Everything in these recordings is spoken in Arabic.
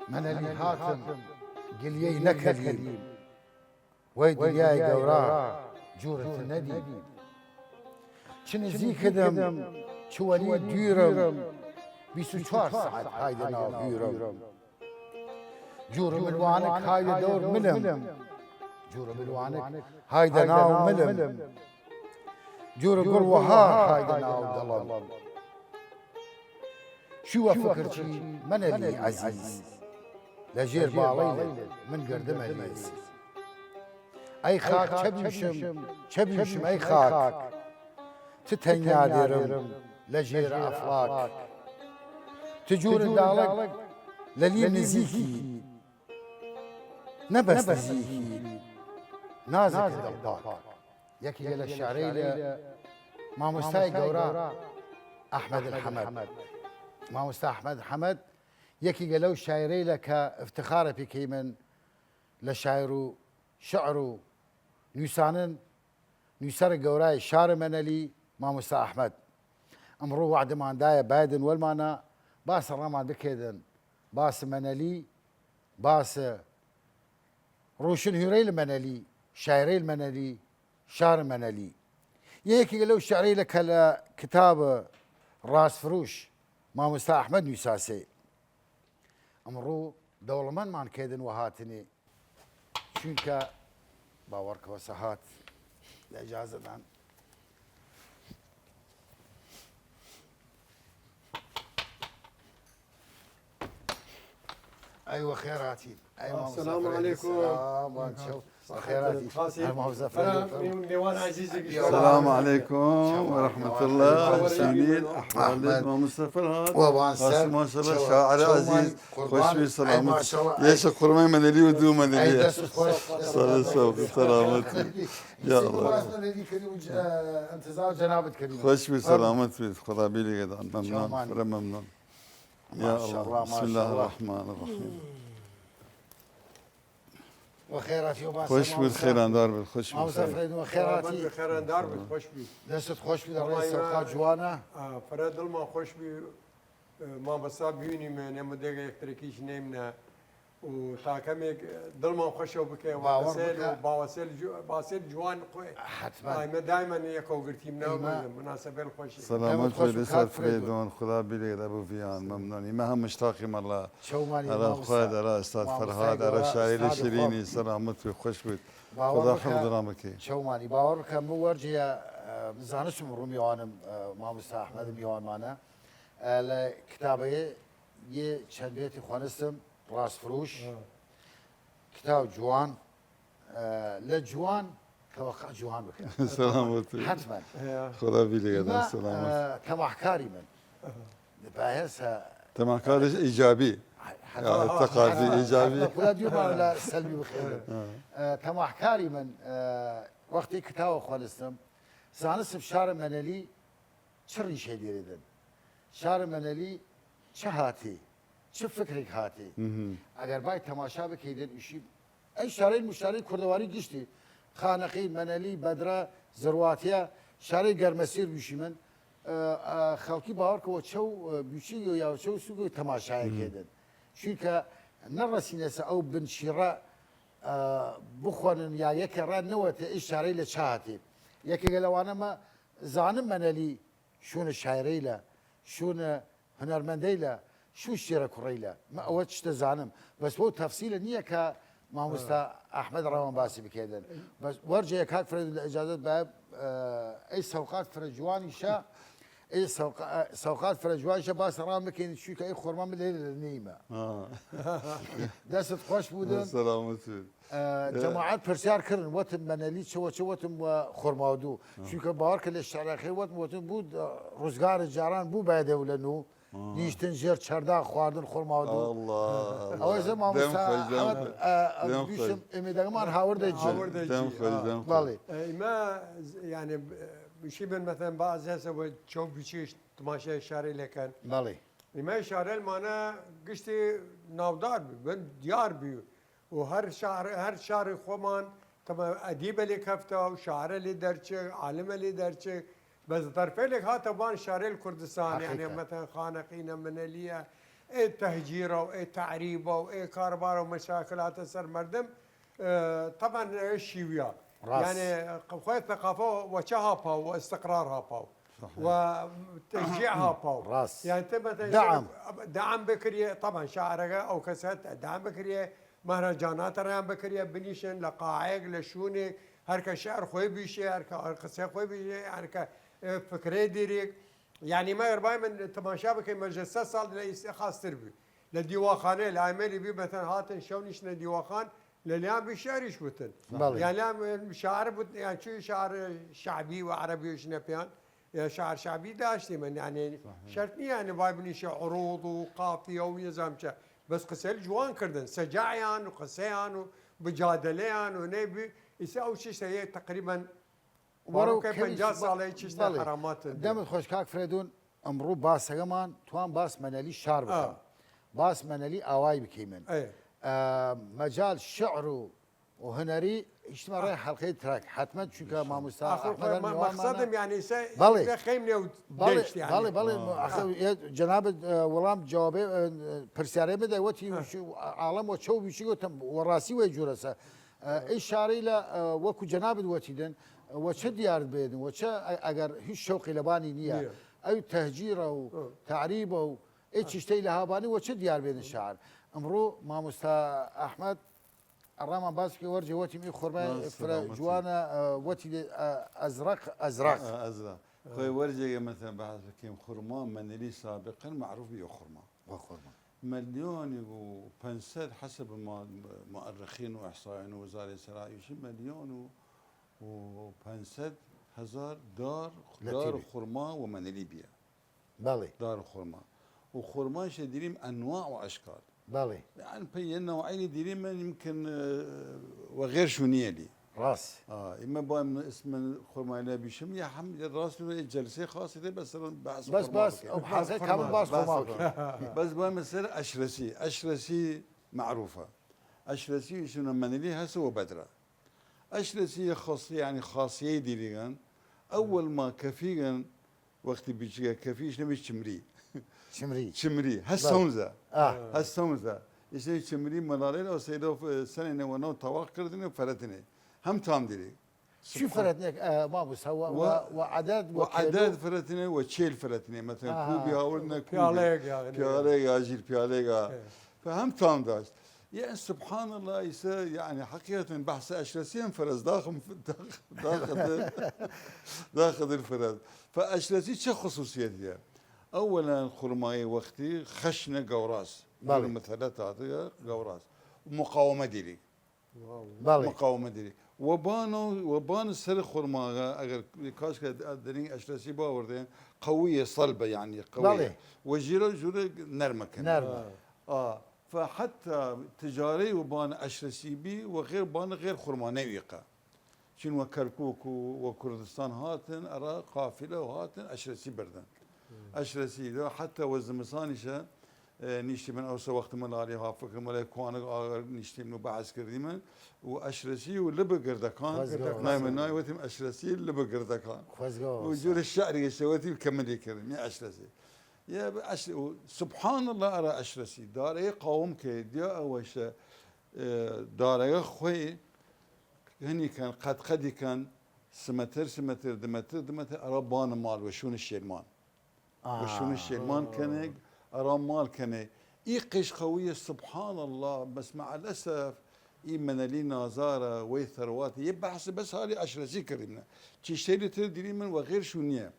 من اللي هاتم قليي نكليم ويد ياي قورا جورة النديم شنزي كدم شوالي ديرم بيسو چوار ساعت هايدا ناو ديرم جورم الوانك هايدا دور ملم جورم الوانك هايدا ناو ملم جور قل وهار هايدا ناو دلم شو فكرتي من اللي عزيز لجير باليلة من قردم الياس اي خاك شبيشم اي خاك تتهنيا ديرم لجير افلاك تجور دالك للي نزيكي نبس نزيكي نازك دلباك يكي يلا الشعرية ما مستاي قورا احمد الحمد ما مستاي احمد الحمد يكي قالوا الشاعري لك افتخار بكي من لشاعرو شعرو نيسانن نيسر قوراي شار منلي ما مستاي احمد امرو وعد ما دايا بايدن والمانا باس الرمان بكيدن باس منلي باس روشن هيريل منلي شاعري المنلي شار منلي يكي قالوا الشعري لك كتاب راس فروش ما مستاي احمد نيساسي امرو دولمان مان كيدن وهاتني شونكا باورك وسهات الاجازه دان ايوه خيراتي ايوه السلام عليكم. خيراتي السلام عليكم ورحمة الله. سمير أحمد ومصطفى الهاد ما شاء الله شاعر عزيز خوش بي سلامت ليش قرمي من اللي ودو من اللي صلى سلامت يا الله انتظار جنابة كريم خوش بي سلامت خدا بيلي قد ممنون ممنون يا الله بسم الله الرحمن الرحيم وخيراتي وباس خوش بيت خيران دار بيت خوش بيت فريد وخيراتي خيران دار بيت خوش بيت دست خوش بيت الرئيس سوقات جوانا فراد دلما خوش بيت ما بصاب بيوني من مدقة يكتركيش نيمنا وتاكمك دلما خوش بك وباسل جوان حتما دائما يكو قرتي منا مناسبة الخوش سلامت فريد فريدون خدا بيلي ابو فيان ممنوني ما هم مشتاقي مرة على خالد على استاذ فرهاد على الشاعر الشيريني سلامت خوش بيت خدا حفظ رامك شوماني باور كم ورجي زانش رومي وانا ما مستاي احمد ميوان معنا لكتابه يه چند بيتي خوانستم راس فروش كتاب جوان لجوان توقع جوان بك سلامت حتما خدا بيلي قدر سلامت تمحكاري من باهسها تمحكار ايجابي تقاضي ايجابي خدا ديوم ولا سلبي بخير تمحكاري من وقتي كتاب خوانستم زانستم شار منلي چري شي ديردن شار منلي چهاتي چه فکرێک هاتی ئەگەر بای تەماشا بکەیدن ئیشی ئەی شارەی مشتاری کوردەواری گشتی خانەقی مەنەلی بەدرە زڕواتیە شارەی گەرمەسیر بیشی من خەڵکی باوەڕکەوە چەو بیچی یا چەو سوگوی تەماشایەکێدن چونکە نەڕەسینەسە ئەو بنشیڕە بخۆنن یا یەکە ڕان نەوەتە ئەی شارەی لە چاهاتی یەکێکە لەوانەمە زانم مەنەلی شوونە شاعرەی لە شوونە هونەرمەندەی لە شو الشيرة كريلة ما أودش تزانم بس هو تفصيل نية ك ما مستا أحمد روان باسي بكيدن بس ورجع كاك فرد الإجازات باب أي سوقات فرجواني شا أي سوقات فرجواني شا باس رام بكين شو كأي خرمان من الليلة النيمة دست خوش بودن سلامت جماعات برسيار كرن وتم منالي شو وتم خرمادو شو كبار كل الشارع خير وتم بود روزگار الجاران بو بعده ولنو نیشتن جر چردا خواردن خورمادو الله اوازه ما مسا بیشم امیدوارم هاورد دم خوش بله ما يعني بشيبن مثلا بعض هسه تشوف بشيش تماشى شارع لكن بله ما شارع المانا قشتي ناودار بن ديار بي وهر شارع خومان طبعا اديب اللي كفته وشاعر اللي درچه عالم اللي درچه بس طرفين لك هات بان شارع الكردستان يعني مثلا خانقين مناليه اي تهجيره واي تعريبه واي كاربار ومشاكلات سر مردم طبعا الشيوية يعني خوي ثقافه وشهابها واستقرارها باو وتشجيعها باو راس يعني تبى دعم بكريه طبعا شاعرة او كسات دعم بكريه مهرجانات ريان بكريه بنيشن لقاعق لشوني هركا شعر خوي بيشي هركا خوي بيشي هركا فكرة ديريك يعني ما يرباي من تماشا بكي مجلسة صال ليس خاص تربي للديواخانه العملي بي مثلا هاتن شونيش ديواخان لليام بالشعر يشوتن يعني لام شعر يعني شو شعر شعبي وعربي وشنبيان شعر شعبي داشتي من يعني شرطني يعني بايبني شي عروض وقافيه ونظام بس قسل جوان كردن سجاعيان وقسيان وبجادليان ونبي يساوي شيء تقريبا ورو كيف انجاز على شيء حرامات دم خوش كاك فريدون امرو باس همان توان باس منالي شارب باس منالي اواي بكيمن مجال شعر وهنري اجتماع رايح حلقه تراك حتما شو ما مستعد مقصدهم يعني خيمني ودشت يعني بالي جناب ولام جوابي برسياري بدا وتي شو عالم وشو بيشيو تم وراسي وجورسه اشاري لا وكو جناب وتيدن وش ديار بيدن وش اگر هيش شوقي لباني نيه اي تهجيره وتعريبه ايش يشتي لها باني وش ديار بيدن الشعر امرو ما مستا احمد الرمان باسكي ورجي وتي مي خرما جوانا وتي ازرق خوي ورجي مثلا بعد كيم خرما منلي سابقا معروف بيه خرما مليون وبنسد حسب المؤرخين واحصائيين وزاره الزراعه شي مليون وبنسد هزار دار خرما ومنلي بيه بالي دار خرما وخرما شديريم انواع واشكال بالي يعني بين نوعين ديرين من يمكن وغير شونيلي راس اما بان اسم الخرمانيه بيشم يا حمد الراس جلسه خاصه بس بس او حاجه كامل باس بس بان مثلا اشرسي معروفه اشرسي شنو من ليها سوى بدره اشرسي خاصيه يعني خاصيه ديريغان اول ما كفيغان وقت بيجي كفيش نمش شمري هالسونزا هالسونزا يشي شمري ملالين او سيدو سنه ونو طواق كردني وفرتني هم تام ديري شو فرتني ما بس هو وعدد فرتني وتشيل فرتني مثلا كوبي هاولنا بياليغا جيل بياليغا فهم تام داشت يعني سبحان الله يصير يعني حقيقة بحث أشرسين فرز داخل الفرز فأشرسي شو خصوصيتها؟ اولا خرماي وقتي خشنه قوراس مثلا تعطيها قوراس ومقاومه ديري مقاومه ديري وبان السر خرما اگر كاش دني اشرسي باوردين قويه صلبه يعني قويه وجيرو جوره نرمه فحتى تجاري وبان اشرسي بي وغير بان غير خرماني ويقا شنو كركوك وكردستان هاتن ارى قافله وهاتن اشرسي بردن اشرسي ده حتى وزمسانيشه نيشتي من اوسا وقت ملالي هافكر ملاي كوانق نيشتي منو بعث كرديمن واشرسي ولب قردكان نايم ناي وتم اشرسي لب قردكان وجور الشعر يسوتي كمل يكرم يا اشرسي يا سبحان الله ارى اشرسي دار اي قوم كيديا اوش دار اي خوي هني كان قد كان سمتر دمتر ارى بان مال وشون الشيلمان وشون الشيلمان كان أرام مال كان إيقش خوية سبحان الله بس مع الأسف إيمنا لي نازارة وي ثروات يبحث بس هالي أشرسي كريمنا تشتري تدري من وغير شونية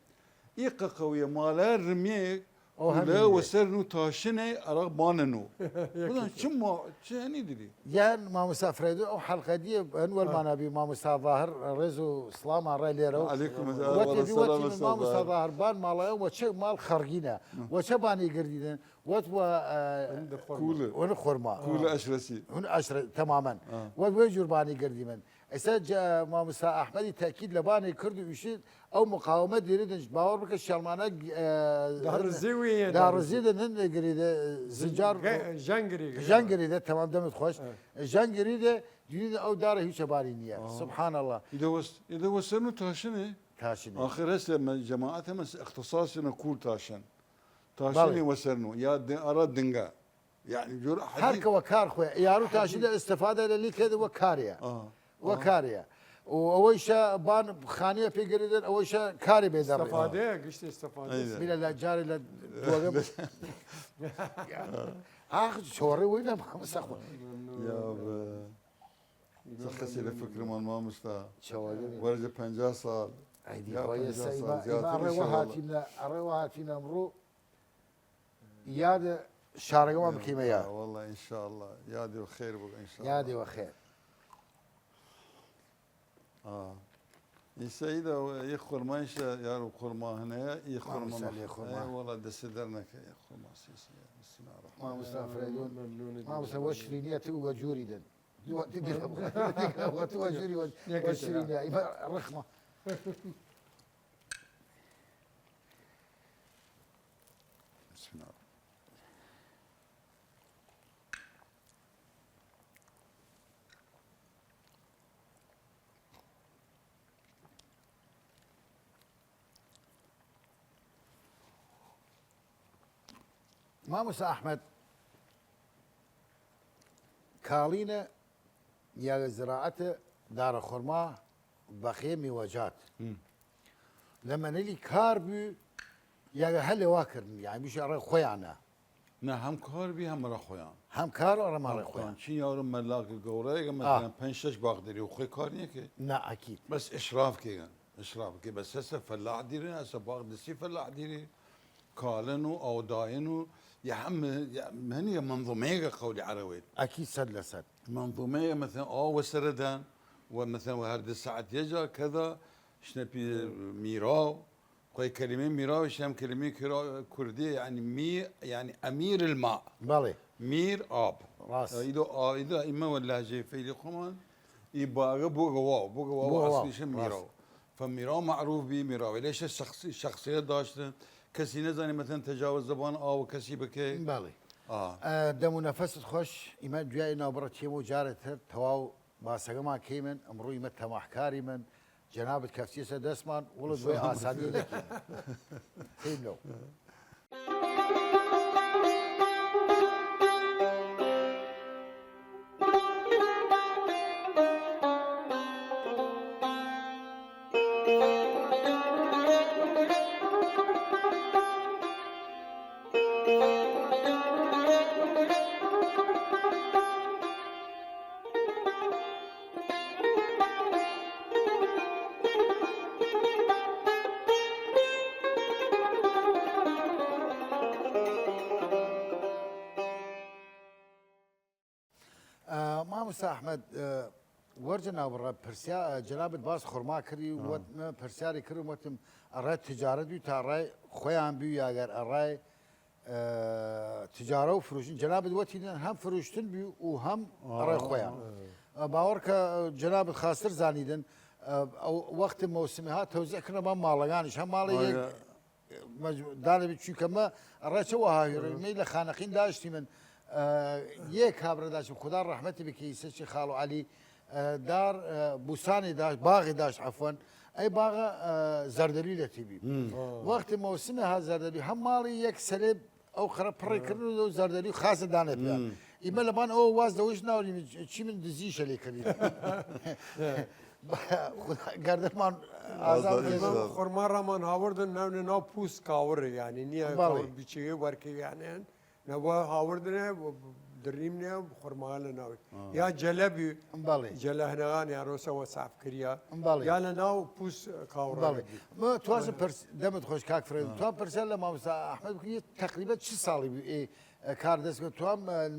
إيقا خوية مالا رميك ولا وسرنو تاشني أرغ باننو شو هني دري يعني ما مسافر أو حلقة دي أنول ما نبي ما مسافر رزو سلام على ليرو عليكم السلام ما مسافر بان مالا وش مال خارجينا وش باني قردين كول خرما كول أشرسي هنا تماما ويجور باني قردين اساج ما مسا احمدي تاكيد لباني كردو يشيد او مقاومه ديريدنج باور بك الشلمانه دار الزيويه دار الزيد هن قريده زجار جنگري ده تمام دمت خوش جنگري ده ديريد او دار هيش بارينيه سبحان الله اذا وصلنا تاشنه تاشنه اخر هسه جماعتهم اختصاصنا كول تاشن تاشيني وسرنو يا أراد دنجا يعني جور هرك وكار خويا يارو تاشي استفاده اللي كذا وكاريا وكاريا وأويشا بان خانية في قريدن أويشا كاري بيدار استفاده قشت استفاده من الأجار إلى دوغم شوري وين ما مسخوا يا تخسي لفكر ما مستا شوري ورجع 50 صار عيدي خويا سايبا أروهاتنا أمرو ياد شارقوا بكيمياء والله إن شاء الله يادي وخير بك إن شاء الله يادي وخير السيدة يخور ما يا رب خرما هنا يخور ما والله دسدرنا يخور ما سيسي بسم الله الرحمن ما مسافر ما مسافر وشرينية وجوري دن وجوري وشرينية الرخمة بسم الله ما موسى أحمد كالينا يا زراعته دار خرما بخيمي وجات لما نلي كاربي يا هل واكر يعني مش أرى خويانا نه هم کار بی هم را خویان هم كار ولا ما خويان چی یارو ملاک گوره مثلا 5 باغ داری و خوی کار نیه که لا أكيد بس اشراف كيغان اشراف كي بس هسه فلاح ديرين هسه باغ دسي فلاح ديري كالنو او داينو يا عم هني منظوميه قولي عرويت أكيد سد لسد منظوميه مثلا وسردان ومثلا وهرد الساعة يجا كذا شنو بي ميراو خوي كلمه ميراو شام كلمه كرديه يعني يعني امير الماء بالي مير اب راس اذا اما ولا جاي في خمان يبقى بوغواو اصلي شو ميراو فميراو معروف به ميراو ليش الشخصيه داشته كسي نزاني مثلا تجاوز زبان او كسي بكي بالي دم نفس خوش إيمان جاي نابرة شيمو جارت تواو باسقما كيمن امرو يمت محكاري من جناب كفتيسة دسمان ولد وي آساني لك كيم لو ما موسى احمد ورجنا برا برسيا جناب باس خرما كري وتم برسياري كري وتم الراي تجاره دي تاراي خويان بيو يا غير الراي تجاره وفروشين جناب دوتي هم فروشتن بيو وهم الراي خويان باورك جناب خاسر زانيدن او وقت موسمها توزيع كنا ما مالغانش هم مالي دالي بتشو كما الراي سواها ميل خانقين داشتي من یک خبر داشت خدا رحمتی بکی سچ خالو علی دار بوسانی داشت باغی داشت عفوا ای باغ زردلی لتیبی وقت موسم ها زردلی هم مالی یک سلب او خراب پری کردن زردلی خاص دانه بیان ایمه لبان او واز دوش ناوری چی من دزیش علی کردی گردمان آزاد خرما رامان هاوردن ناو پوست کاور يعني نیا کاور بیچه ورکی يعني نوا هاوردنه دريمنا خرمال ناوي يا جلبي مبالي جلهنغان يا روسا وصعب كريا مبالي يا ناو بوس كاورا مبالي ما تواصل دمت خوش كاك فريد تو برسل ما مسا احمد بكي تقريبا شي صالي كاردس تو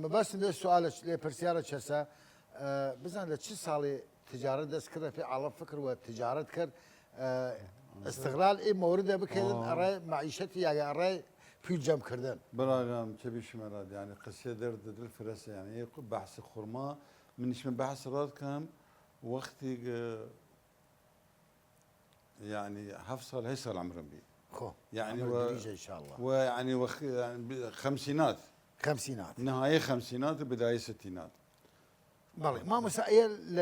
بس السؤال لبرسيارة شسا بزن لشي صالي تجارة دس كده في على فكر وتجارة كر استغلال اي مورد بكذا اراي معيشتي يا اراي في جم كردن براغام تبي شمراد يعني قصة درد الفرس يعني بحث خرما من اسم بحث راد كم وقتي يعني حفصل هيصل عمرن بي خو يعني ان شاء الله ويعني يعني خمسينات خمسينات نهاية خمسينات وبداية ستينات بله ما مسائل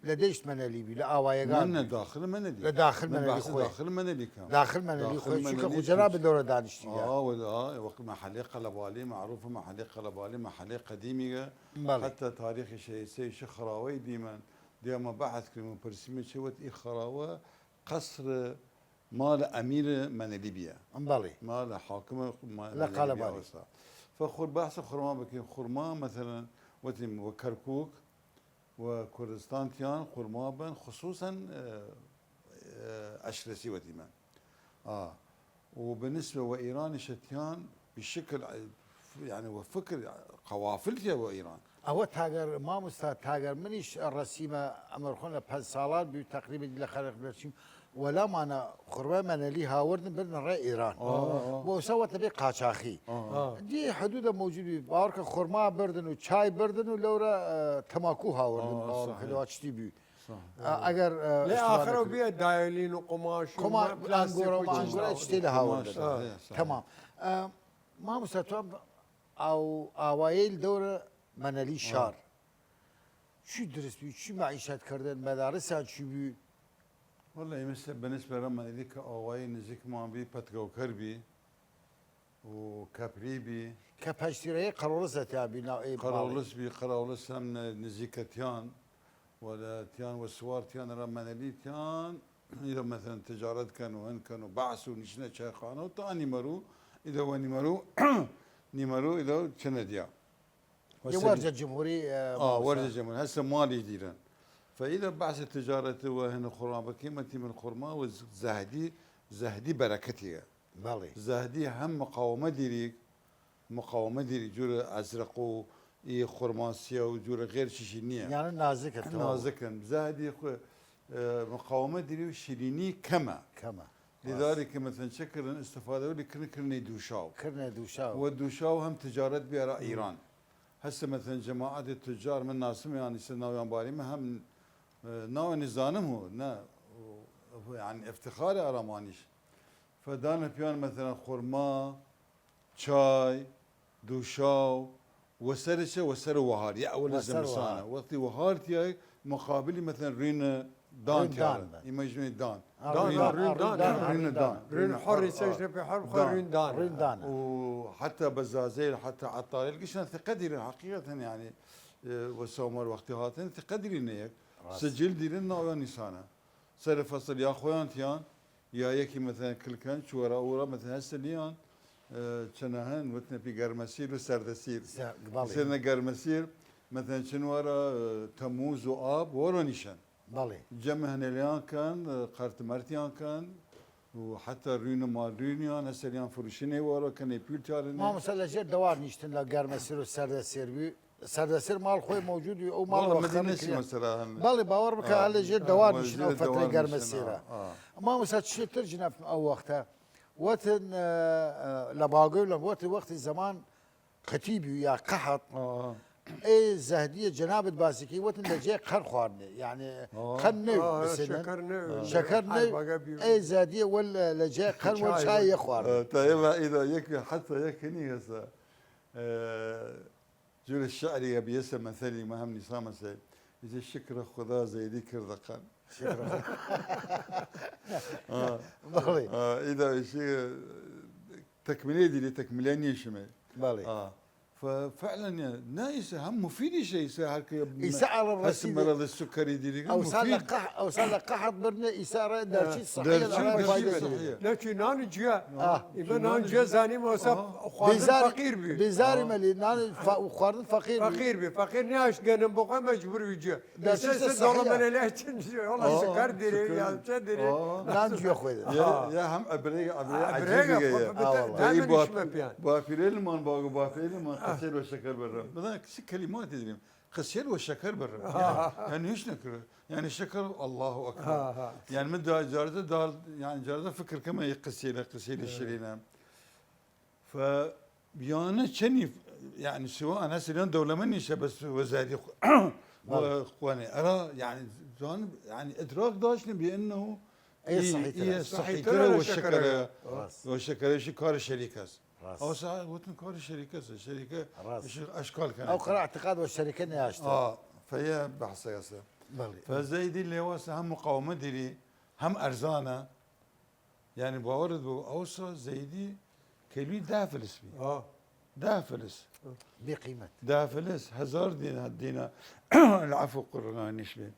لديش منالي بي لا آوايقان من داخل منالي لداخل منالي خوي داخل منالي كان داخل منالي خوي شو كجناب الدورة دانشتي ولا وقت محلية قلبالي معروفة محلية قلبالي محلية قديمة حتى تاريخ شيء خراوي ديما بحث كلمة برسمي شوت خراوة قصر مال أمير مناليبيا بله مال حاكم لا قلبالي فخور بحث خرما بكي خرما مثلا وكركوك وكردستان تيان خرمابن خصوصا أشرسي وتيمان وبالنسبة وإيران شتيان بشكل يعني وفكر قوافلتها وإيران هو تاجر ما مستعد تاجر منيش الرسيمة أمرخونا بهالصالات تقريبا إلى خارج الرسيم ولا ما أنا خربا من اللي هاوردن بدنا رأي إيران وسوى تبي قاچاخي دي حدود موجودة بارك خرما بردن وشاي بردن ولورا تماكو هاوردن حلوات شتي اگر لا آخره بيا دايلين وقماش أنقورة اشتي لها هاوردن تمام ما مستعد أو أوائل دورة منالي شار شو درس بي شو معيشات كردن مدارسها شو بي والله مثل بالنسبة لما ذيك أواي نزيك ما بي بتقو كربي وكابريبي كاباشتري قرولس تابي نوعي قرولس هم نزيك تيان ولا تيان والسوار تيان رمانلي تيان إذا مثلا تجارات كانوا هن كانوا بعثوا نشنا شيخانه وتاني مرو إذا ونمرو نمرو إذا كنديا ورجة الجمهوري ورجة الجمهوري هسه مالي ديران فإذا بعث التجارة وهنا خرما بكيمتي من خرما وزهدي بركتي بالي زهدي هم مقاومة ديري جور أزرقو إيه خرماسيا وجور غير شيشينية يعني نازكة زهدي مقاومة ديري وشيريني كما لذلك مثلا شكرا استفادوا اللي كرنا دوشاو والدوشاو هم تجارة بيرا إيران هسه مثلا جماعة التجار من ناسهم يعني سناويان باري هم نوع نظامهم هو يعني افتخاري أرامانيش فدانا بيان مثلا خرما شاي دوشاو وسر وهار يا أول الزمسانة وقت وهار تياي مقابل مثلا رين دان تيار يمجنون دان رين حر يسجل في حر رين دان وحتى بزازيل حتى عطاريل قشنا تقدر حقيقة يعني وسومر وقتها تقدر إنك سجل ديرنا ويا نسانا سر فصل يا خوان تيان يا يكي مثلا كل كان شو ورا مثلا هسليان شنهن وتنا في قرمسير وسردسير سرنا قرمسير مثلا شنو ورا تموز وآب ورا نشان بالي جمع هنليان كان قرط مرتيان كان وحتى رينا مال رينيان هسليان فروشيني ورا كان يبيل تارين ما مثلا جد دوار نشتن لا قرمسير وسردسير بي سردسير مال خوي موجود او مال وخر مثلا بالي باور بك على جد دوار نشتن فتره قرمسيره ما مثلا شي ترجنا او وقتها وقتن لباقول وقت الزمان ختيبي يا قحط اي زهديه جناب باسكي وقتن لجي قر خوارني يعني خنو شكرني اي زهديه ولا لجي قر وشاي يخوار طيب اذا يك حتى يكني هسه جول الشعري بيسا مثلي ما هم نظام سيد إذا الشكر خذا زي ذكر ذقان شكرا إذا شيء تكملي دي تكملين يشمل بالي ففعلا نايس هم مفيد شيء يساعد يسعر الرصيد مرض السكري دي او صار قحط برنا يسار دارشي صحيح لكن نان جيا يبقى نان جيا زاني موسى فقير بي بيزاري ملي نان خواردن فقير ناش كان بقى مجبور يجي بس دولار من الاتن والله سكر ديري يا تدري نان جيا خويا يا هم ابريغ عجيب بافيريل من بافيريل من قسيل والشكر برا بدنا كلمات تدري قسيل والشكر برا يعني ايش نكره يعني الشكر الله اكبر يعني من جارده دال يعني جارده فكر كما قسيل الشرينه فبيانا شني يعني سواء ناس اليوم دوله مني بس وزادي واخواني ارى يعني يعني ادراك داشني بانه صحيح والشكر شكار الشركه أو ساعات وتن كار الشركة اشكال كانت او قرأ اعتقاد والشركه ياشتغل فهي بحث ياسر بله فزيدي اللي هو هم مقاومة ديري هم أرزانة يعني بورد بأوصى زيدي كيلو دافلس بي دافلس بقيمة دافلس 1000 دينار العفو قرآن نشبه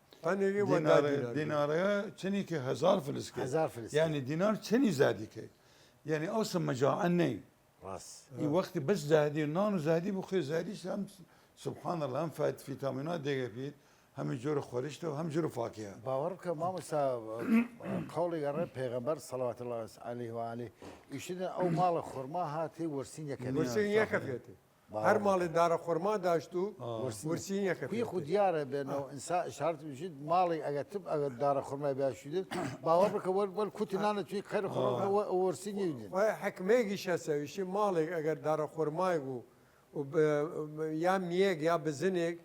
دينار تشني كي 1000 فلس كي 1000 فلس يعني دينار تشني زادي كي يعني أوصى مجاعني راس وقت بس زادي نانو زادي بخير زادي سبحان الله هم فيتامينات دقيقة فيه هم جور خورشته وهم جور فاكهة باورك ما مسا قولي قرب پیغمبر صلوات الله عليه وآله يشد او مال خرما هاتي ورسين يكفي ورسين يكفيتي هر مال دار خرما داشتو ورسين يكفي في خود دياره بانه انسان اشارت بجد مالي اجتب اجت دار خرما باشيد باورك والكوتنانه في خير خرما ورسين يدين حكمه شاسه شي مالي اگر دار خرما يقو يا ميق يا بزنك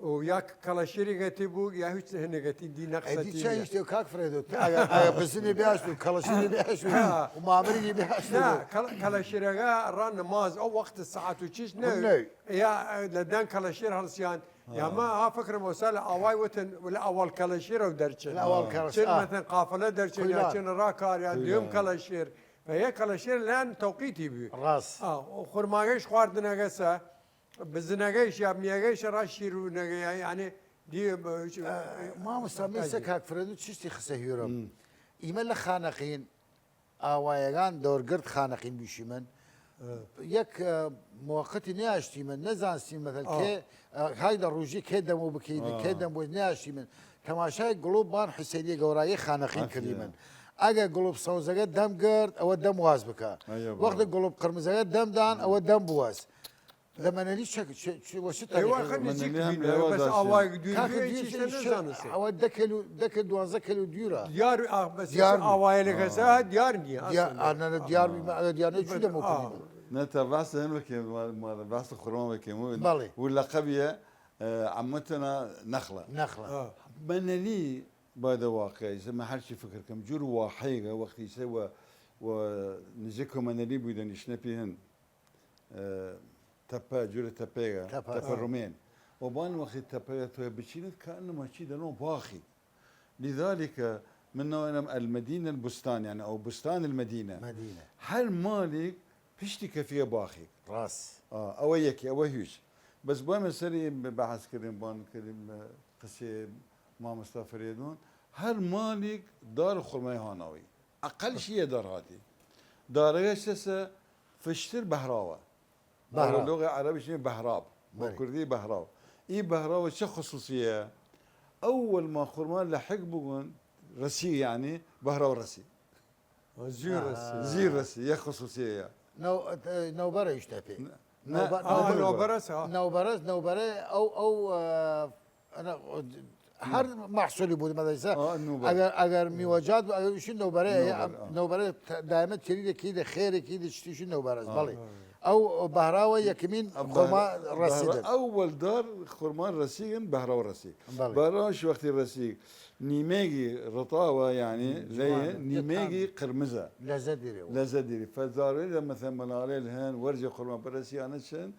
ويا كلاشيري قتيبو يا هيك هنقتي دي نقصتي ادي شيء يشتي كاك فريدو بزني بياشتو كلاشيري بياشتو ومامري بياشتو لا كلاشيري ران نماز او وقت الساعات وتشيش نو يا لدان كلاشير هالسيان يا ما ها فكره موسال اواي وتن ولا اول كلاشير ودرتش الاول كلاشير مثلا قافله درتش يا كن راكار يا ديوم كلاشير فهي كلاشير الان توقيتي بي راس وخرماغيش خواردنا قسا بزناغيش يا مياغيش راشيرو يعني دي ما مسمي سكاك فريدو تشتي خسهيرم ايمل خانقين اوايغان دورگرد خانقين بيشمن يك موقت نياشتي من نزانسي مثلا كي هايدا روجي كدم وبكيد كدم ونياشتي من تماشاي قلوب بان حسيني قوراي خانقين كريمن اجا قلوب صوزقه دم قرد او دم واز بكا وقت قلوب قرمزقه دم دان او دم بواز لما انا ليش وش ايوه خليني بس اواي ديور او دكل دوازه كيلو ديورا ديار بس اواي لغسا ديار ني انا ديار شو دمو نتا بس هنوك بس خرما بكمو ولا قبيه عمتنا نخله من لي بعد واقع زي ما حرش فكر كم جور واحيقه وقت يسوى ونزكم من لي بدنا نشنبيهن تبا جور تبا الرومين وبان وقت تبا بتشيلت كانه ما شيء ده باخي لذلك من نوع المدينه البستان يعني او بستان المدينه هل مالك بيشتكي فيها باخي راس او يكي او هيش بس بان سري بحث كريم بان كريم قصه ما مصطفى فريدون هل مالك دار خرماي هانوي اقل شيء دار هاتي دار اساسا فشتر بهراوه اللغه العربيه شنو بهراب كردي بهراو اي بهراوه شو خصوصيه اول ما خرمان لحق بقون رسي يعني بهراو رسي زير رسي يا خصوصيه نوبره يشتهي نوبره او انا هر محصولی بود مثلا اگر میوجد اگر شو نوبره دائما تريد كيد خير كيد شو نوبره بالي او بهراوي يكمين خرما رسيد اول دار خرما رسيق بهراوي رسيق بهراوي شو وقت الرسيق نيميجي رطاوه يعني ليه نيميجي قرمزه لزديري فزاري مثلا منالي الهن ورجه خرما برسي انا شن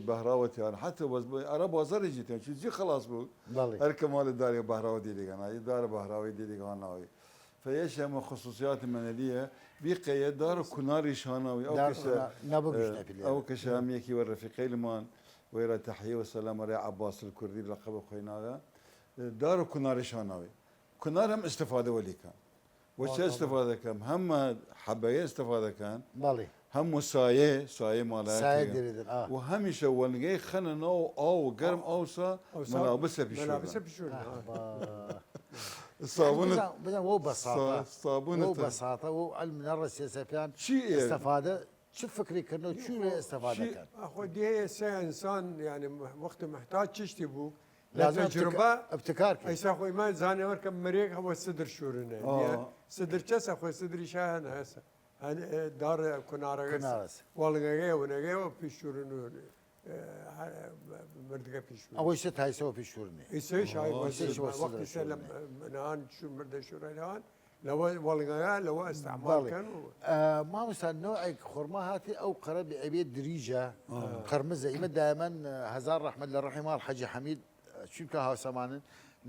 بهراوتي يعني حتى انا بازار جيت شو زي خلاص بو الكمال الداري بهراوي دي انا دار بهراوي دي انا فايش هم خصوصيات المناليه بقي دار كناري شانوي او كشام يكي والرفيقي لمان ويرا تحيه والسلام على عباس الكردي لقب خوينا دار كناري شانوي كنار هم استفاده ولي كان وش استفاده كان هم حبايه استفاده كان هم سايه مالك وهمشه ولقي خنن او قرم اوسا ملابسه بشون الصابون هو بساطه هو بساطه هو علم من الرئيس سفيان استفاده شو فكري كانه شو استفاده كان اخو دي انسان يعني وقت محتاج تشتبو لازم تجربه ابتكار اي اخوي ما زاني وركب مريق هو الصدر شورنا يعني صدر كاس اخوي صدري شاهن هسه دار كنارس والغاغي ونغاي في شورنو مردقه في شورنو اول شيء هاي سوى في شورنو يسوي شاي وقت سلم نهان شو مرد شورنو لو والغاغي لو استعمال كان ما مثلا نوع خرما هاتي او قرب ابي دريجه قرمزه دائما هزار رحمه الله الرحيم الحاج حميد چونکە هاوسەمانن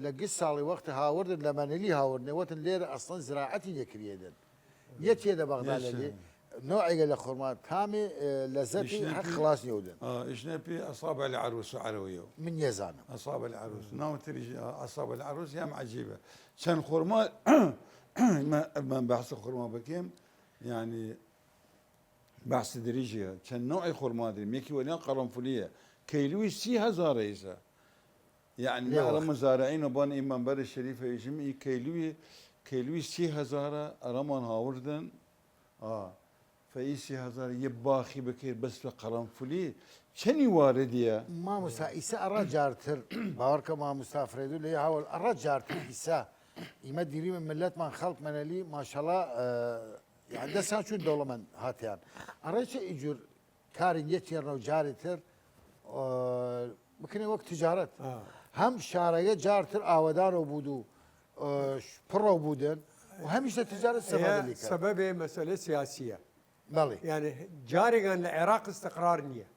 لە گشت ساڵی وەختە هاوردن لە مەنەلی هاوردنێ وتن لێرە ئەسڵەن زراعەتی لێکرێدن یە تێدە بەغدا لە لێ نوعێگە لە خۆرما تامێ لەزەتی حق خلاص نێودن إيشنا في أصابع العروس وعرويه من يزانم أصابع العروس ناو تريج أصابع العروس يام عجيبة كان خرما ما بحث خرما بكيم يعني بحث دريجيا كان نوع خرما دري ميكي ولا قرنفلية كيلوي 3000 رئيسة يعني ليه ما وقت؟ مزارعين وبان إمام بر الشريفة يجمع كيلوي 3000 رمان هاوردن فايسي هزار يباخي بكير بس في قرنفلي شني واردية مامۆستا ئیسا ئەڕە جارتر باوەڕکە مامۆستا فرێدو لێ هاوڵ ئەڕە جارتر ئیسا ئیمە دیری من ملەتمان خەڵک مەنەلی ماشەڵا یان دەستان چون دەوڵەمەند هاتیان ئەڕێچە ئیجور کارین یەکێڕنە و جاری تر بکنێ وەک تجارەت هەم شارەیە جارتر ئاوەدانەوە بود و پڕۆ بودن و هەمیشە تجارەت سەبەبی کرد سبب مسألة سياسية بەڵێ يعني جاري كان العراق استقرار نية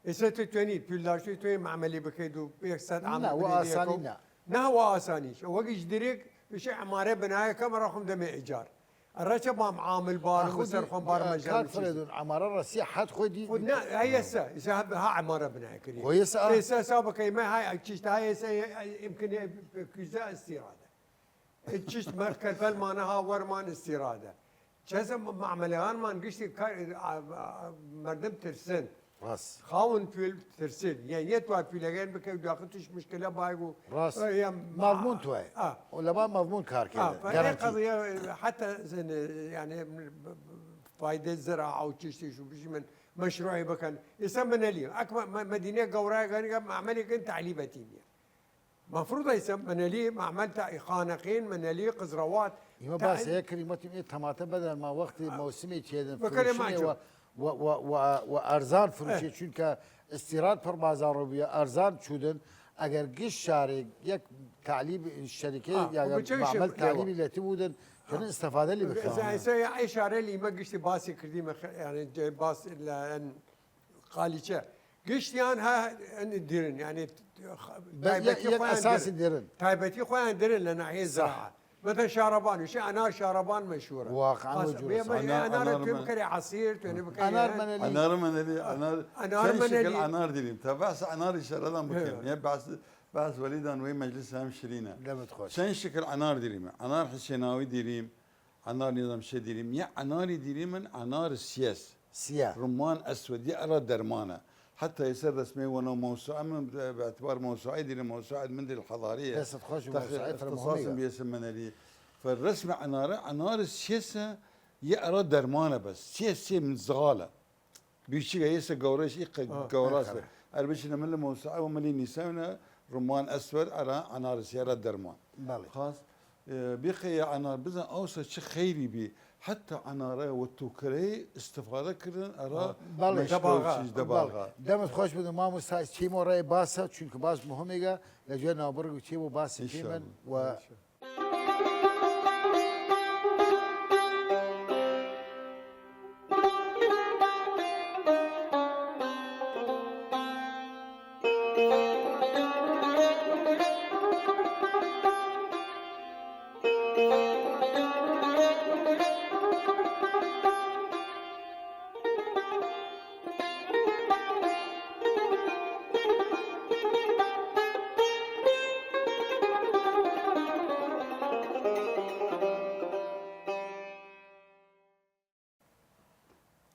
إذا تتوني بيلار شو توي معملي بكيدو بيكسد عام نا وآساني نا نا هو آسانيش وقيش دريك بشيء عمارة بناية كم رقم دم إيجار الرشا ما معامل بار وسر خم بار كان مجال فريدون عمارة راسية حد خودي ودنا هي إذا ها عمارة بناية كريم كويس إذا سابق ما هاي تشت هاي يمكن كذا استيرادة تشت مركز فالمانها ورمان استيرادة كذا معمليان ما نقشتي مردم ترسن راس خاون فيل ترسل يعني يتوى فيلين بكي داخلتش مشكله بايقو راس مضمون توي ولا ما مضمون كار كده فهي قضيه حتى يعني فايده الزراعه او تشتي شو بشي من مشروعي بكن يسمى لي اكبر مدينه قوراء كان معملي كنت تعليبتينيه مفروض يسمى لي معمل خانقين من لي قزروات يما بس هيك كلمتي ايه طماطم بدل ما وقت موسمي كذا وارزان فروشي چونکە استيراد پر بازار روبيه ارزان چودن اگر قش شاري يك تعليب الشركه يا معمل تعليبي اللي تبودن كان استفاده اللي بخير زي اي شارع اللي ما قشتي باسي كردي يعني باس قاليشه قشتي ها نديرن يعني اساس الدرن تايبتي خويا نديرن لنا هي الزراعه مثلا شاربان وش انار شاربان مشهوره واقعا انار تمكري عصير انار منلي انار منلي انار منلي انار ديريم تبعس انار شردان بكيم بعث وليدان وين مجلس هم شرينا شن شكل انار ديريم انار حسيناوي ديريم انار نظام شي ديريم يا انار ديريم من انار السياس رمان اسود يقرا درمانه حتى يصير رسمي وانا موسوعه باعتبار موسوعه دي موسوعه من الحضاريه بس تخش موسوعه اختصاصا بيسمنا لي فالرسم عنار السياسه يقرا درمانه بس سياسه من زغاله بيشي يسا قوريش قوراسه البش من موسوعه وملي نساونا رمان اسود على عنار السياره درمان خاص بقي عنار بزن اوسط شي خيري بي حتى عناره والتوكري استفاده كردن ارا دباغا دمت خوش بدون ما مستعد چی مورای باسه چون که باز مهمه لجوه نابرگو چی بو باسه چیمن و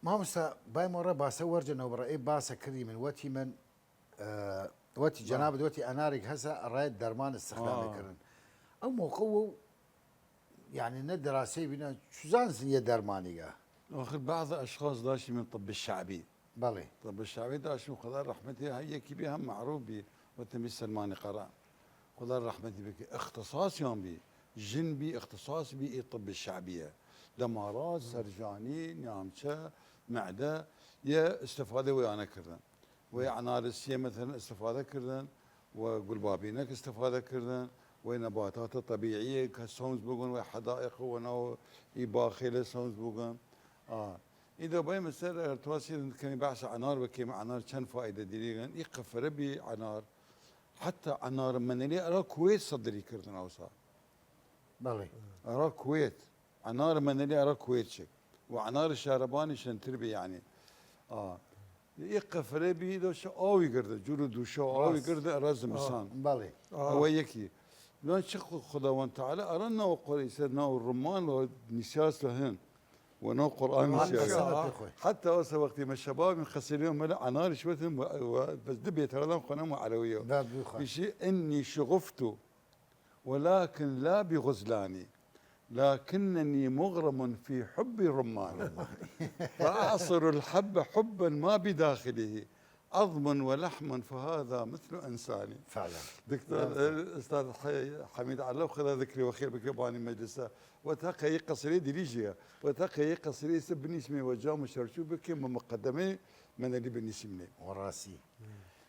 مامستا باي مرة باسا ورجنا وبرأي باسا كري من وتي من وتي جناب وتي انارك هسا الرايد درمان استخدام كرن او موقعه يعني ندراسي بنا شو زانس هي درمانية واخذ بعض اشخاص داشي من طب الشعبي بالي طب الشعبي داشي وخضار رحمتي هي كبي هم معروف بي وتمي سلماني قرا خضار رحمتي بك اختصاص يوم بي جن بي اختصاص بي طب الشعبيه دمارات سرجاني نيامشه معده يا استفاده ويانا كردن ويا عنارسيه مثلا استفاده كردن وقلبابينك استفاده كردن ونباتات طبيعيه كسونز بوغن وحدائق ونو يباخيل سونز بوغن اذا باي مسألة ارتواسي كان يبعث عنار بكي عنار كان فائده ديريغن يقفر بي عنار حتى عنار منلي أرى كويت صدري كردن أوصى بله أرى كويت عنار منلي أرى كويت شك وعنار الشارباني شنتربي يعني يقف ربي دوش أوي قرده جورو دوشو أوي قرده أراز مسان بله هو يكي لون شق خداوند تعالى أرنا وقول يسدنا الرمان ونسياس لهن ونو قرآن نسياس حتى وصل وقت ما الشباب من خسرهم ملا عنار شوتهم بس دبي ترى لهم قنام علوية بشيء إني شغفت ولكن لا بغزلاني لكنني مغرم في حب الرمان فأعصر الحب حبا ما بداخله عظم ولحم فهذا مثل انساني. فعلا. دكتور استاذ حميد علو خذ ذكري وخير بك باني مجلسه وتقي قصري ديليجيا وتقي قصري سبني اسمي وجام شرشو بك مقدمه من اللي بنسمني وراسي.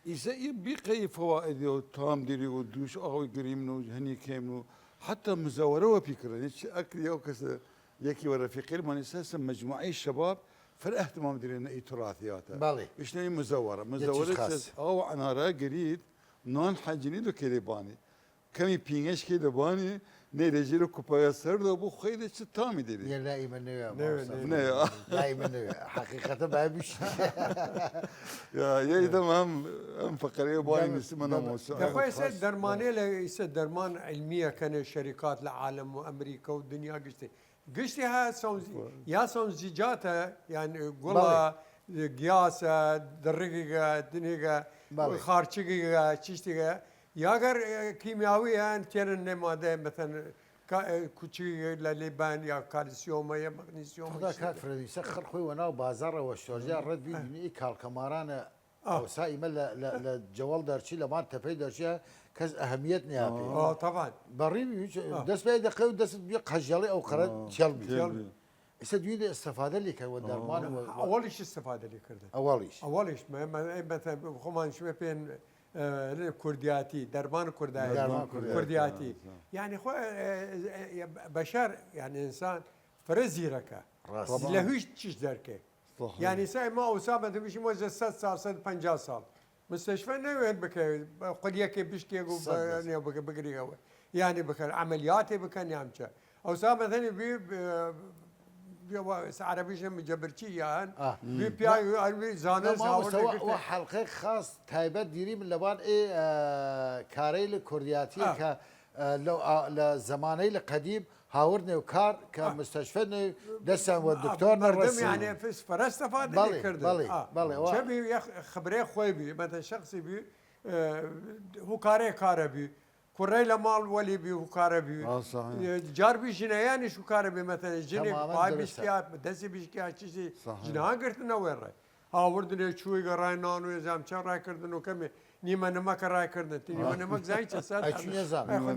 إذا يبقى فوائد وتام ديري ودوش أو يقريمنو هني كيمنو حتى مزورة وفكرة أكل يوكس يكي ورفيقي من أساسا مجموعي الشباب فالاهتمام ديرنا اي تراثياته بالي شنو مزورة او عنارة قريد نون حاجني دو كيليباني كمي بينش كيليباني نيجيرو كوبايا سرد ابو خيل تامي ديري يا لا ايمن لا ايمن حقيقة ما بيش يا اذا هم فقريه باني نسمنا موسى يا اخوي يصير درماني يصير درمان علميه كان شركات العالم وامريكا والدنيا قشتي ها يا زيجاتها يعني قولا قياسة درقيقة دنيقة خارجيقة تشتيقة ياغر كيميائية كان مادة مثلا كوتشي لليبان يا كالسيوم يا مغنيسيوم هذا كافر يسخر خوي وانا بازار والشورجا رد بي كال كماران او سائمه للجوال دارشي لما تفيد دارشي كز اهميتنا يا طبعا بريبي دس بيد قوي دس بيق حجالي او قرد شلبي يسدوي استفاده اللي كان ودرمان اول شيء استفاده اللي كرده اول شيء مثلا خمان شويه بين كردياتي درمان كردياتي يعني بشر يعني انسان فرزيرك لهوش تشش دركه يعني ساي ما أصابه تبيش موجه 6 سال 50 سال مستشفى نوين بك قرية كي بيشكي يعني بقري يعني بك عملياتي بكن يامشى أصابه ثاني عربيش مجبرتي يعني بي زانس وحلقة خاص تايبات ديري من لبان كاري الكردياتي ك لو لزماني القديم هاورني وكار كمستشفى دسم والدكتور الرسمي يعني في استفاد اللي كرده بالي شبي خبري خوي بي مثلا شخصي بي هو كاري بي كوريلا مال ولي بي هو كاري بي صحيح جاربي جنياني شو كاري بي مثلا جني باي بيشكيات دسي بيشكيات شيء جنان قرتنا وين راي هاوردني شوي قراي نانو يزام شان راي كردنو كمي نيما نمك راي كردن نيما نمك زاي تسال اي شو نظام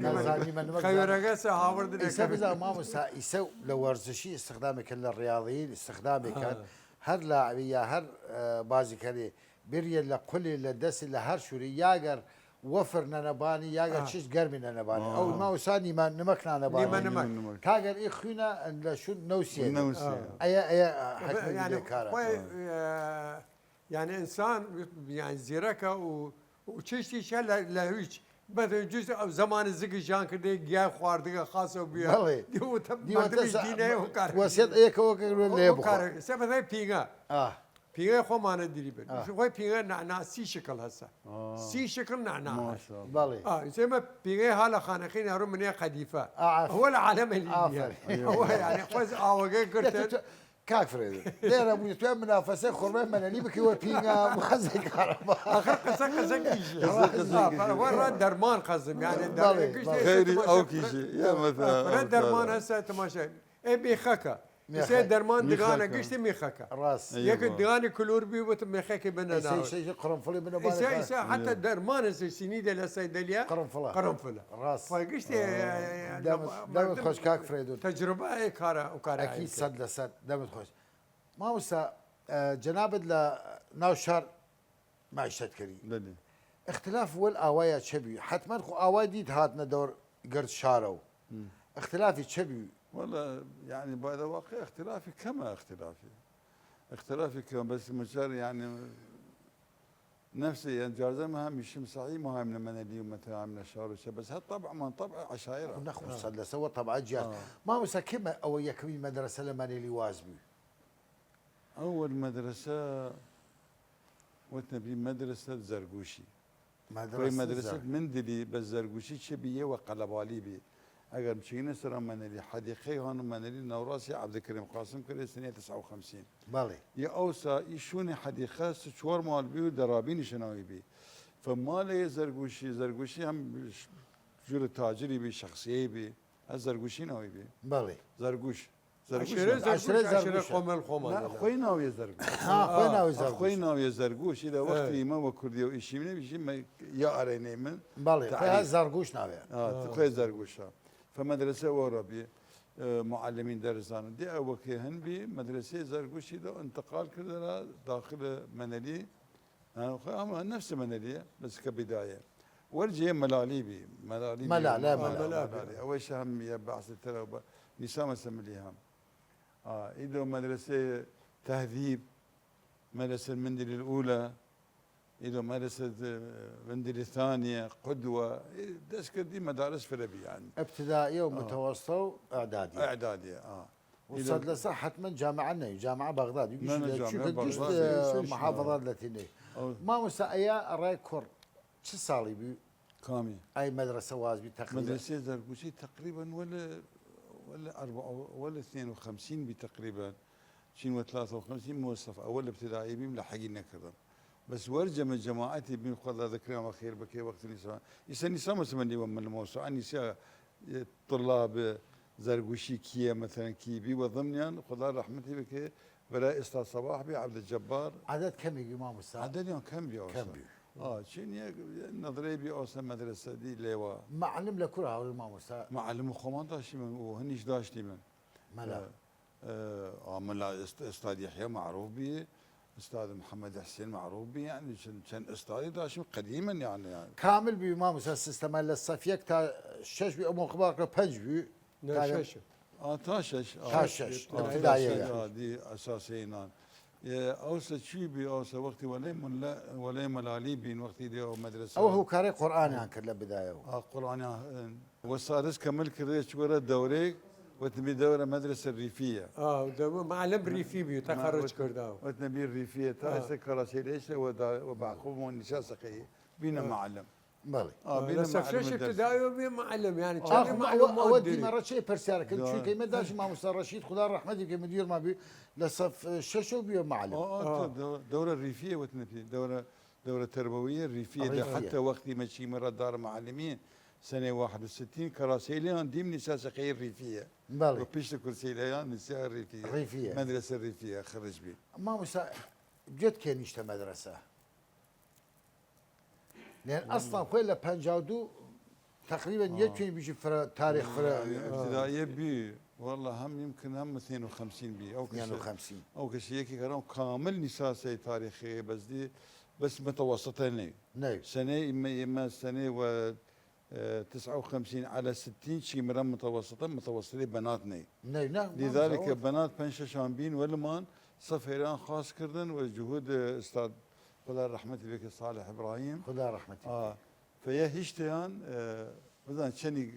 نيما نمك خيرغس هاوردني يسبز ما يسو لو ورزشي استخدامه كل الرياضيين استخدامه كان هر لاعبيه هر بازي كلي بريا لكل لدس لهر شوري ياغر وفرنا نباني ياغر تشيش قرمنا نباني او ما وساني ما نمكنا نباني نيما نمك كاغر اخونا لشو نوسيه اي حكم يعني يعني انسان يعني زيركه وتشتي شل لهيش مثلا جزء او زمان الزقي جان كده جا خواردقه خاصه بيها ديو دينه وكار وسيط ايك ولا وكار سبب بيغا بيغا خو ما ندري بن شو هو بيغا نعناع سي شكل هسه سي شكل نعناع ما شاء الله زي ما بيغا هلا خانقين هرم من قديفه هو العالم اللي هو يعني خوز اوغا قلت كاك فريد دير ابو يتوام منافسه خرمه منالي بكي وبيغا مخزن كهرباء اخر قصه كيجي وين درمان قزم يعني خيري او كيجي يا مثلا درمان هسه تماشى ابي خكا يصير درمان دغانا قشتي ميخكا راس ياك دغاني كلور بي وتميخك بنا شيء قرنفل من بالك حتى درمان سنيده لسيدليا قرنفله راس فقشتي دام خوش كاك فريدو تجربه كاره اكيد صد لصد دام خوش ما وسا جنابد لناوشار معيشة كريم اختلاف والاوايا شبي حتما خو اوايدي هاتنا دور قرد شارو اختلافي شبي والله يعني بعد واقع اختلافي كما اختلافي كما بس مشار يعني نفسي يعني جازم هم يشم صحيح ما هم لما ندي مثلا عامله شهر وشي بس هالطبع ما طبع عشائر نخو صدق سوى طبعا جاز ما مسكمة أو يكوي مدرسة لما اللي وازبي اول مدرسه وتنبي مدرسه زرقوشي مدرسه مندلي بس زرقوشي شبيه وقلبالي بي اگر مشينا سر من اللي حديقي هون من اللي نوراسي عبد الكريم قاسم كري سنه 59 بالي يا اوسا يشوني حديقه شوار مال بيو درابين شناوي بي فمالي زرقوشي هم جور تاجري بي شخصيه بي الزرقوشي ناوي بي بالي زرقوش عشرة قوم الخومان لا خوينا ويا زرقوش خوينا ويا زرقوش خوينا ويا زرقوش اذا وقت ما وكردي وشي من بيجي ما يا اريني من بالي خويا زرقوش ناوي خويا زرقوش فمدرسه وربي معلمين درسان دي اوكي هن بي مدرسه زرقوشي ده انتقال كده داخل منالي انا نفس منالي بس كبدايه ورجي ملالي بي ملالي اول شيء هم يا بعث ترى نساء مسمليهم إذا مدرسة تهذيب مدرسة المندل الأولى إذا مدرسة المندل الثانية قدوة دسك دي مدارس في ربي يعني ابتدائية ومتوسطة وإعدادية إعدادية وصد لسه حتما جامعة جامعة بغداد يقول محافظات لاتينية ما مسائية رايكور شو صالي بي كامي أي مدرسة وازبي تقريبا مدرسة زرقوشي تقريبا ولا 4 ولا 52 بتقريبا 53 موظف اول ابتدائي بي ملحقين كذا بس ورجه من جماعتي بين خذ ذكرهم خير بكي وقت النساء نساء مسمني من الموسوعه نساء طلاب زرقوشي كيا مثلا كيبي وضمنيا خذ رحمتي بكي بلا استاذ صباح بي عبد الجبار عدد كم يجي امام الساعه؟ عدد كم بي شنو نظري بي اوسا مدرسه دي ليوا معلم لكره الامام الساعه معلم خمان داشتي من وهنيش داشتي من ملا ملا استاذ يحيى معروف بي استاذ محمد حسين معروف بي يعني كان استاذ داشتي قديما يعني كامل بامام الساعه سيستم الصفيك تا شش بي ام خباك بنج بي شش تاشش ابتدائيه دي اساسيين اوسا شي بي اوسا وقتي ولا ملالي بين وقتي دي مدرسه او هو كاري قران يعني كله بدايه قران والسادس كمل كريش ورا دوري وتبي دوره مدرسه الريفيه معلم ريفي بي تخرج كرداو وتنبي الريفيه تاسع كراسي ليش وبعقوب النساء سقي بينا معلم بالي بس فيش ابتدائي وبي معلم يعني كان معلم اودي مره شيء برسيار كنت شو كلمه داش مع مستر رشيد خدا رحمته كمدير ما بي لصف ششو بي معلم دوره الريفيه وتنبي دوره تربويه الريفيه حتى وقتي ماشي مره دار معلمين سنه 61 كراسيليان ديم نساء سقي الريفيه بالي وبيش كرسيليان نساء الريفيه مدرسه الريفيه خرج بي ما مسا جد كان يشتا مدرسه لان اصلا خويا بنجاودو تقريبا يكفي بيجي تاريخ ابتدائيه بي والله هم يمكن هم 52 بي او 52 او كشيء كانوا كامل نساء تاريخي بس متوسطين نعم سنه اما سنه و 59 على 60 شي مرة متوسطين بناتنا نعم لذلك بنات بنشا شامبين ولمان صفيران خاص كردن والجهود استاذ خدا رحمتي بك صالح ابراهيم خدا رحمتي فيا هشتيان مثلا شني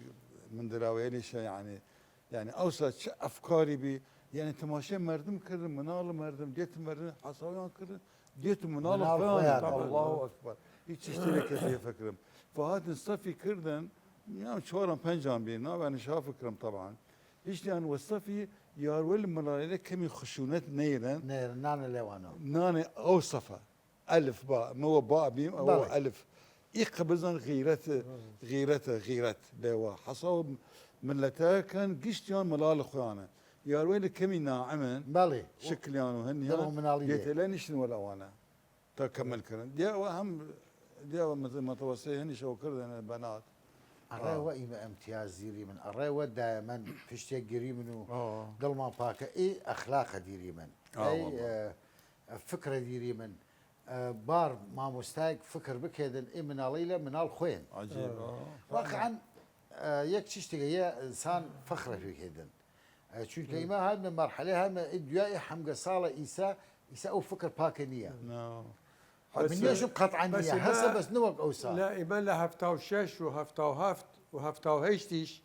من دراوي ليش يعني اوسط افكاري بي يعني تماشي مردم كردن منال مردم ديت مردم حصاويان كردن ديت منال الله اكبر هيك تشتري كيف فكرم فهذا الصفي كردن يعني شورا بنجام بينا انا شاف فكرم طبعا هشتيان والصفي يارول منال كم خشونات نيرن نانا لوانا نانا اوصفه ألف باء مو باء بيم أو ألف يقبضن غيرت لوا حصل ملتا كان قشتيان ملال خيانة يا ويلي كمي ناعمن بالي شكل يانو هن يتلاني شنو ولا وانا تكمل كرن دي وهم دي متوسطي هني شو كردن بنات الرأي إما امتياز ديري من الرأي دائما فيشتي قري منه قل ما باكا اي اخلاق ديري من اي فكره ديري من بار ما مستاق فكر بكيدن اي من ليله من الخوين عجيب واقعا يك تشتغي يا انسان فخره في كيدن شو كلمه هاي من مرحله هاي ادعاء حمقى صاله عيسى او فكر باكنيه من يشوف قطعا بس هسه بس نوق اوسع لا إيمان لا هفتاو شش وهفتاو هفت وهفتاو هشتيش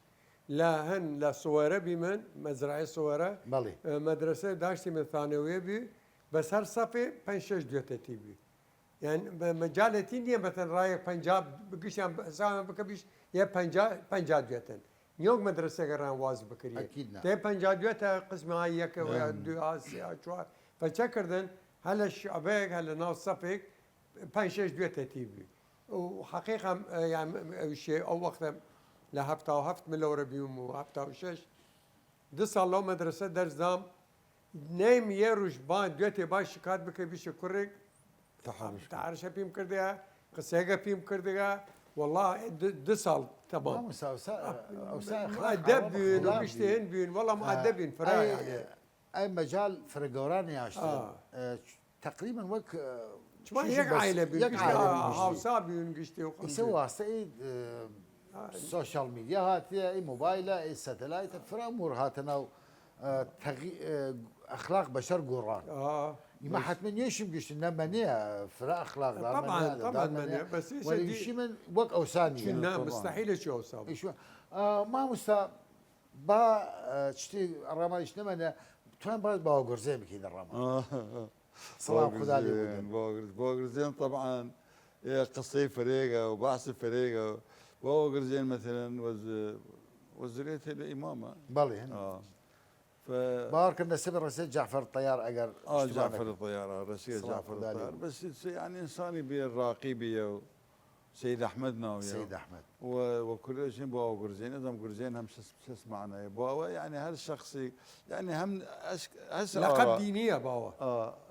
لا هن لا صوره بمن مزرعه صوره بلي مدرسه داشتي من ثانويه بي بس هر صفي 5 6 دوتي بي يعني مجالتي نيه مثلا رايك بنجاب بقيش سام بكبيش يا بنجاب دوتن نيوم مدرسه قران واز بكريه اكيد نعم تي بنجاب دوتا قسم هاي يك ويا دو اسيا شو فشكردن هلا الشعبك هلا ناس صفيك 5 6 دوتي بي وحقيقه يعني شيء او وقت لا هفت من لورا بيوم وهفتا وشش دس الله مدرسه درس دام نيم يروش بان دوتي باش شكات بك بيش كوريك تعرف بيم كردها قسيقه بيم كردها والله دسال تمام اوسع مؤدبين وبيشتهن بين والله مؤدبين فرا يعني اي مجال فرقوراني ياشتغل تقريبا وك ما هيك عائله بين هاوسا بين قشتي يسوى سعيد السوشيال ميديا هاتي موبايل اي ساتلايت فرا امور هاتنا اخلاق بشر قران ما حتما يشم قشت نمنيه فرا اخلاق طبعا منيه بس شيء من وك اوساني مستحيل شو اوسان ما مستا با تشتي الرمايش نمنه توين باز باوغر زي بكين الرما سلام خدا لي بوغرزين طبعا قصي فريقه وبعث فريقه بوغرزين مثلا وزرية الامامه بلي بارك النسب الرسول جعفر الطيار اجر جعفر الطيار الرسول جعفر الطيار بس يعني انساني بالراقي سيد احمد ناوي سيد احمد وكل شيء بوا قرزين اذا قرزين هم شو اسمعنا بوا يعني هالشخصي يعني هم لقب دينيه بوا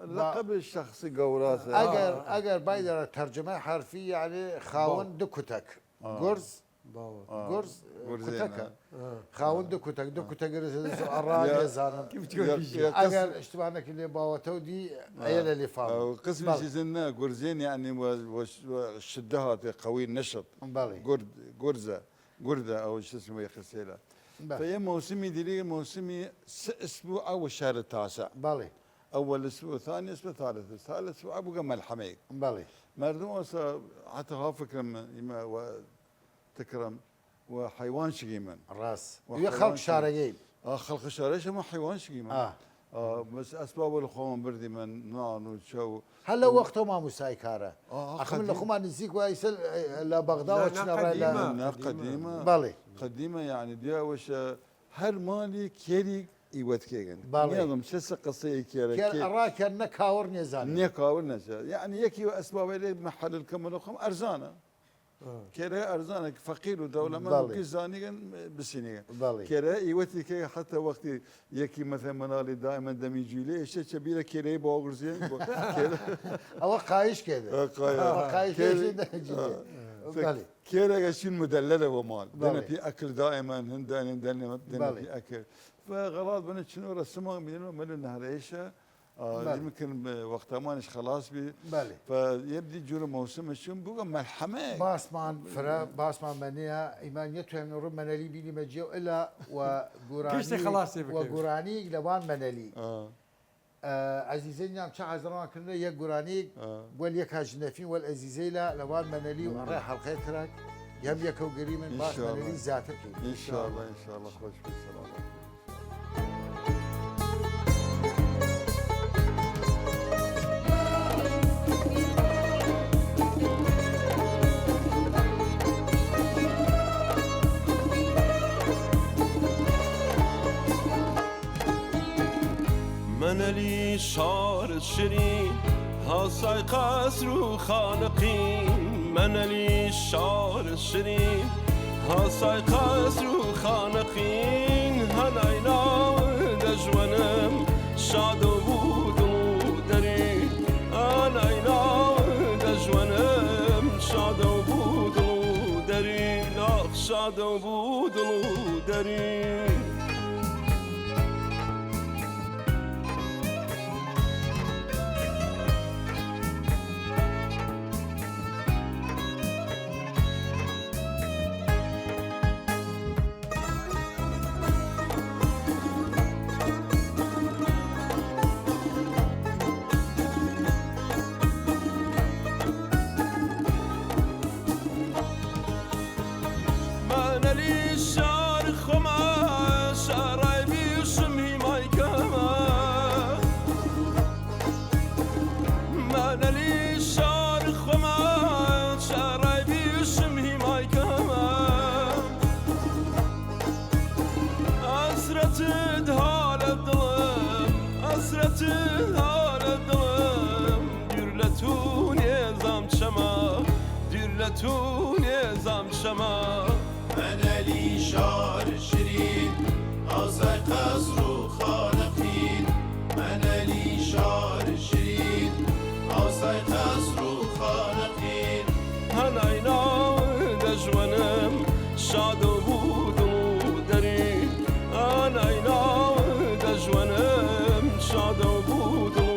لقب الشخصي قوراته اجر بايدر ترجمه حرفيه يعني خاون دكتك قرز قرز كتك خاون دكتك الراجل زانم كيف تقول اجر اشتباهنا اللي باوتو دي عيال اللي فاهم قسم شيزنا قرزين يعني والشدهات قوي النشط قرده او شو اسمه يا خسيله فهي موسمي دي موسمي اسبوع او الشهر التاسع بالي اول اسبوع ثاني اسبوع ثالث اسبوع ابو ملحمي بالي مردم حتى ها فكره تكرم وحيوان شقيما الراس ويا خلق شارعين خلق شارعين ما حيوان شقيما بس اسباب الخوم بردي من نان وشو هلا وقته ما مسايكاره اخم لكم نزيك ويسل لا بغداد وشنا قديمه بالي قديمه يعني دي وش هر مالي كيري ايوت كيغن نظم شس قصي كيري الراك نكاور نزان نكاور نزان يعني يكي اسباب اللي محل الكمل الخوم ارزانه كره ارزانه فقير ودوله ما كيزاني بسيني كره ايوتي كي حتى وقت يكي مثلا منالي دائما دمي جيلي ايش كبيره كره باغرزين او قايش كده قايش كره شيء مدلله ومال دنا في اكل دائما دنا في اكل فغراض بنت شنو رسموا من النهر ايشه يمكن وقتها مانش خلاص بي فيبدي جور موسم الشم بقى ملحمه باسمان فرا باسمان منيا ايمان يتهم نور منالي بيني مجيو الا وقراني لوان منالي عزيزين يام شا زران كنا يا قراني واليك هاجنفين والعزيزي لا لوان منالي ورايح الخير تراك يم يكو قريب باس منالي ذاتك ان شاء الله ان شاء الله خوش بالسلامه منالي شعر الشرين هاصاي قصر وخانقين منالي شعر الشرين هاصاي قصر وخانقين هناينا دجوانم شادو بودو دري هناينا دجوانم شادو بودو دري لاخ شادو بودو دري من لي شار خما شاري بيشمي ماي كمان أسرة دهال الظلم أسرة دهال الظلم ديرلتون يزام شما ديرلتون يزام شما أنا لي شعر شرين أصاي قصر خالقين أنا لي شعر شرين أصاي قصر خالقين هناينا دجوانم شادو بودو دري هناينا دجوانم شادو بودو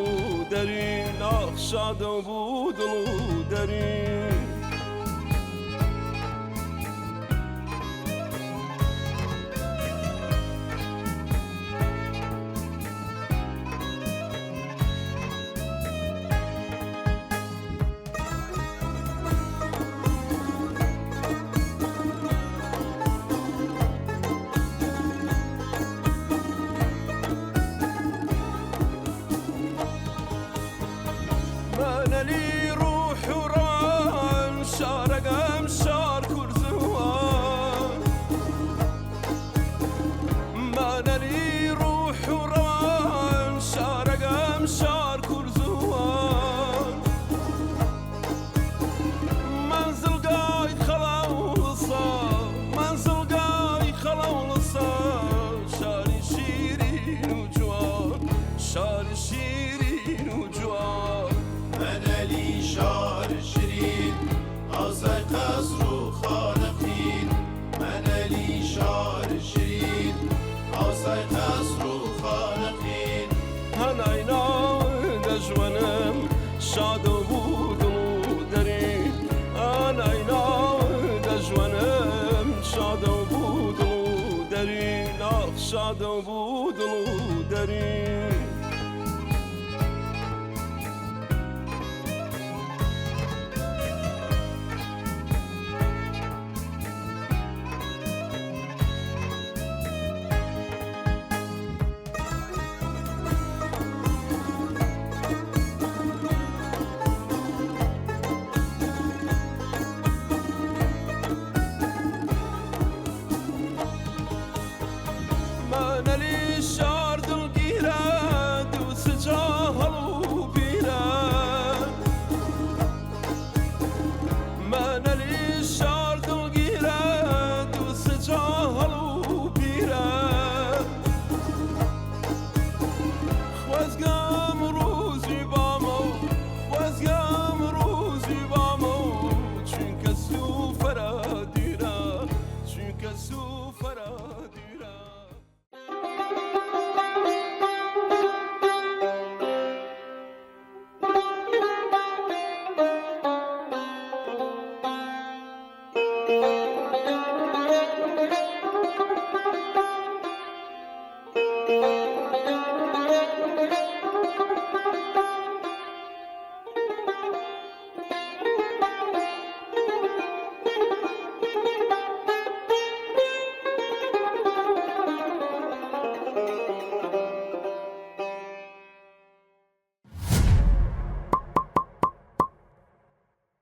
دري ناخ شادو بودو دري أنا لي روح وروان شارق أمشار كرزوان ما أنا لي روح وروان شارق أمشار كرزوان منزل قايد خلاوصا منزل قايد خلاوصا شاري شيرين وجوان شاري شيرين وجوان أنا لي شعر شرين أصاي قصر خالقين أنا لي شعر شرين أصاي قصر خالقين هناينا دجوانم شادو بودو دري هناينا دجوانم شادو بودو دري ناخ شادو بودو دري